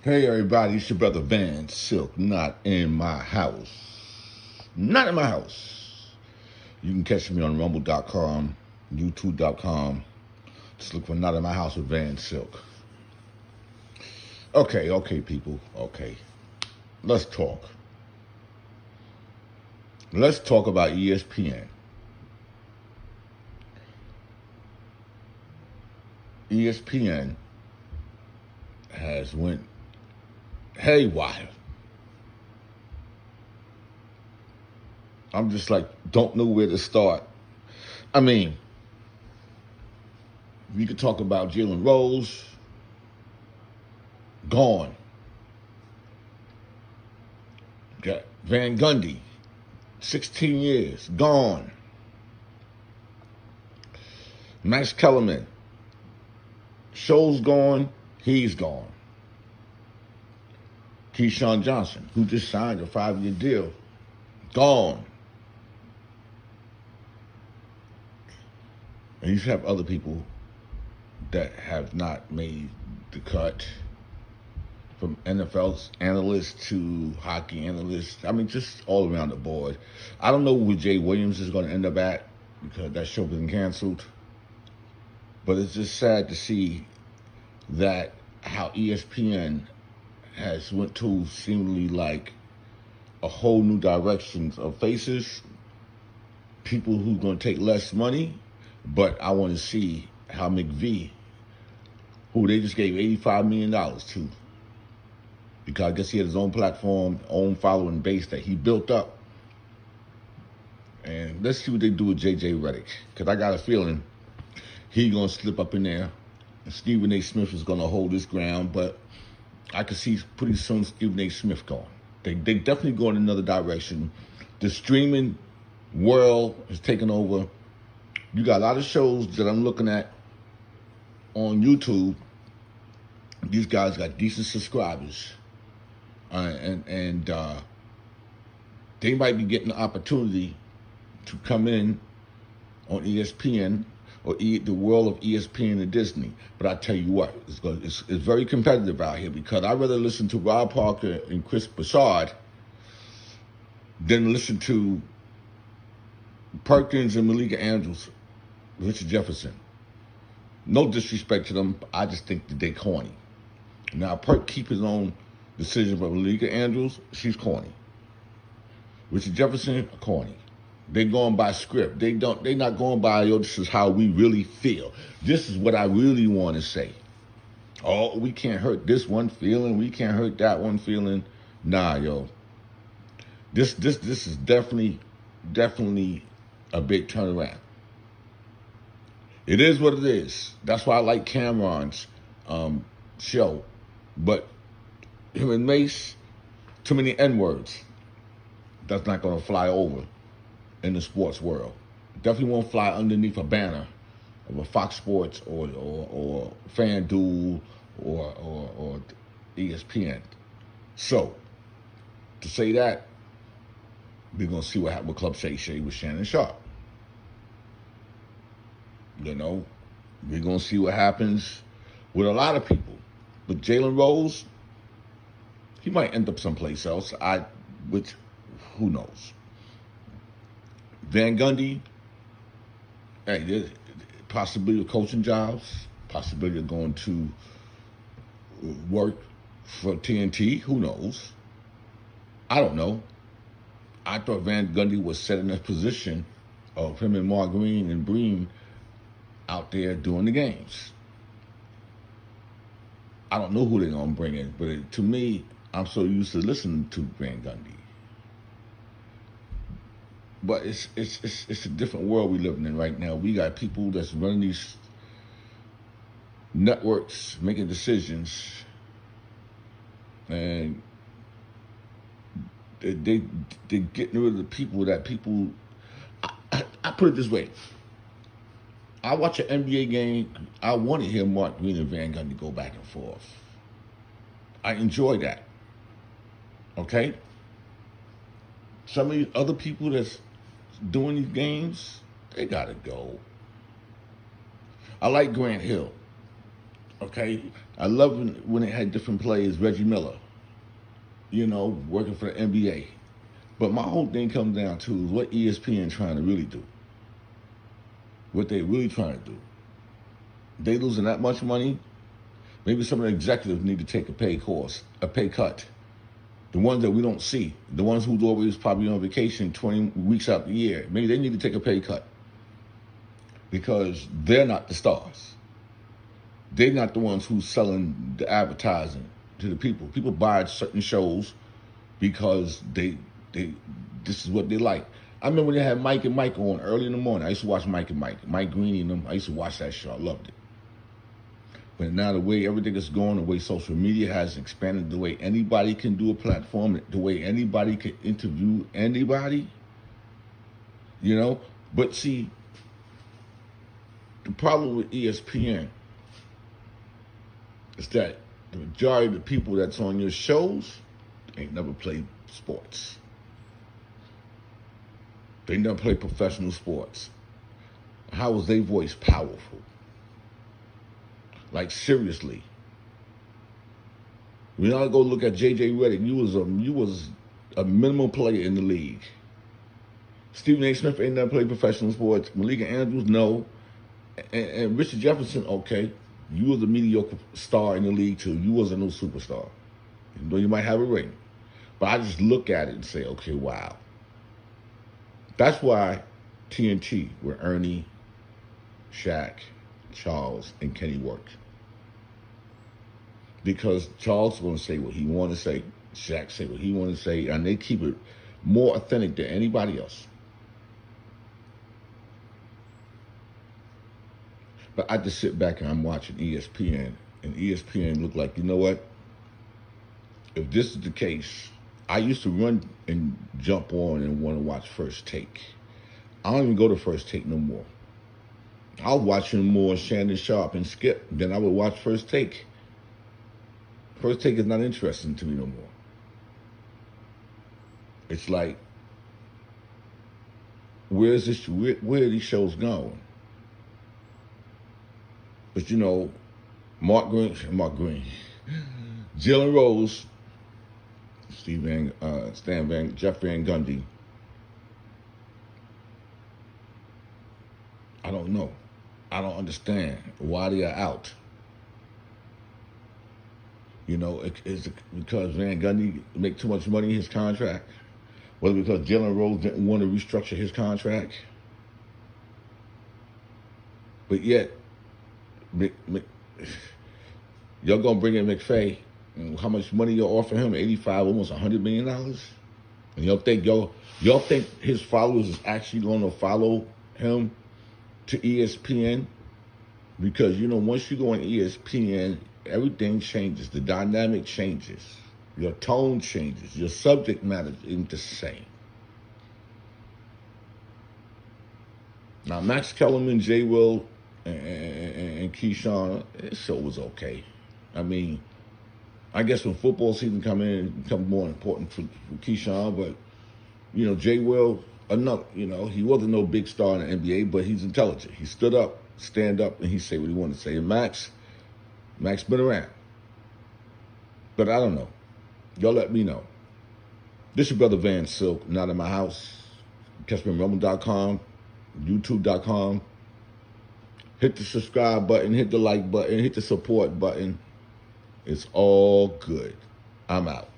Hey everybody, it's your brother Van Silk, not in my house. Not in my house. You can catch me on rumble.com, youtube.com. Just look for Not in My House with Van Silk. Okay, people, okay. Let's talk. Let's talk about ESPN. ESPN has went haywire. I'm just like, don't know where to start. I mean, we could talk about Jalen Rose, gone. Got Van Gundy, 16 years, gone. Max Kellerman, show's gone, he's gone. Keyshawn Johnson, who just signed a 5-year deal, gone. And you have other people that have not made the cut, from NFL analysts to hockey analysts. I mean, just all around the board. I don't know where Jay Williams is going to end up at because that show been canceled. But it's just sad to see that how ESPN has went to seemingly like a whole new directions of faces, people who going to take less money. But I want to see how McVee, who they just gave $85 million to, because I guess he had his own platform, own following base that he built up. And let's see what they do with J.J. Redick, because I got a feeling he's going to slip up in there. And Stephen A. Smith is going to hold his ground, but I could see pretty soon Stephen A. Smith going. They definitely go in another direction. The streaming world is taking over. You got a lot of shows that I'm looking at on YouTube. These guys got decent subscribers. And they might be getting the opportunity to come in on ESPN or the world of ESPN and Disney. But I tell you what, it's very competitive out here, because I'd rather listen to Rob Parker and Chris Broussard than listen to Perkins and Malika Andrews, Richard Jefferson. No disrespect to them, I just think that they're corny. Now, Perk keep his own decision, but Malika Andrews, she's corny. Richard Jefferson, corny. They're going by script. They're not going by, yo, this is how we really feel. This is what I really want to say. Oh, we can't hurt this one feeling. We can't hurt that one feeling. Nah, yo. This is definitely a big turnaround. It is what it is. That's why I like Cameron's show. But him and Mace, too many N-words. That's not going to fly over in the sports world. Definitely won't fly underneath a banner of a Fox Sports or FanDuel or ESPN. So, to say that, we're going to see what happened with Club Shay Shay with Shannon Sharp. You know, we're going to see what happens with a lot of people. But Jalen Rose, he might end up someplace else. Which, who knows? Van Gundy, hey, there's possibility of coaching jobs, possibility of going to work for TNT. Who knows? I don't know. I thought Van Gundy was set in a position of him and Mark Green and Breen out there doing the games. I don't know who they're going to bring in, but to me, I'm so used to listening to Van Gundy. But it's a different world we're living in right now. We got people that's running these networks, making decisions, and they're getting rid of the people that people. I put it this way. I watch an NBA game, I want to hear Mark Green and Van Gundy go back and forth. I enjoy that. Okay? Some of these other people that's doing these games, they got to go. I like Grant Hill. Okay, I love when it had different players. Reggie Miller, working for the NBA. But my whole thing comes down to is what ESPN trying to really do. What they really trying to do. They losing that much money. Maybe some of the executives need to take a pay cut. The ones that we don't see, the ones who's always probably on vacation 20 weeks out the year, maybe they need to take a pay cut because they're not the stars. They're not the ones who's selling the advertising to the people. People buy certain shows because they this is what they like. I remember when they had Mike and Mike on early in the morning. I used to watch Mike and Mike Greene and them. I used to watch that show. I loved it. But now the way everything is going, the way social media has expanded, the way anybody can do a platform, the way anybody can interview anybody, But see, the problem with ESPN is that the majority of the people that's on your shows ain't never played sports. They never played professional sports. How was their voice powerful? Like, seriously. When I go look at J.J. Redick, you was a minimum player in the league. Stephen A. Smith ain't never played professional sports. Malika Andrews, no. And Richard Jefferson, okay. You was a mediocre star in the league, too. You wasn't no superstar. Even though you might have a ring. But I just look at it and say, okay, wow. That's why TNT, where Ernie, Shaq, Charles, and Kenny worked. Because Charles is going to say what he want to say, Shaq say what he want to say, and they keep it more authentic than anybody else. But I just sit back and I'm watching ESPN, and ESPN look like, you know what? If this is the case, I used to run and jump on and want to watch First Take. I don't even go to First Take no more. I was watching more Shannon Sharp and Skip than I would watch First Take. First Take is not interesting to me no more. It's like, where are these shows going? But Mark Green, Jalen Rose, Jeff Van Gundy. I don't know. I don't understand why they are out. Is it because Van Gundy make too much money in his contract? Was it because Jalen Rose didn't want to restructure his contract? But yet, y'all gonna bring in McShay. How much money you offer him? 85, almost $100 million. And y'all think his followers is actually gonna follow him to ESPN? Because once you go on ESPN, everything changes. The dynamic changes. Your tone changes. Your subject matter isn't the same. Now, Max Kellerman, J. Will, and Keyshawn, this show was okay. I mean, I guess when football season come in, it becomes more important for Keyshawn. But, J. Will, he wasn't no big star in the NBA, but he's intelligent. He stood up, stand up, and he say what he wanted to say. And Max been around. But I don't know. Y'all let me know. This your brother Van Silk, not in my house. Catch me on rumble.com, youtube.com. Hit the subscribe button, hit the like button, hit the support button. It's all good. I'm out.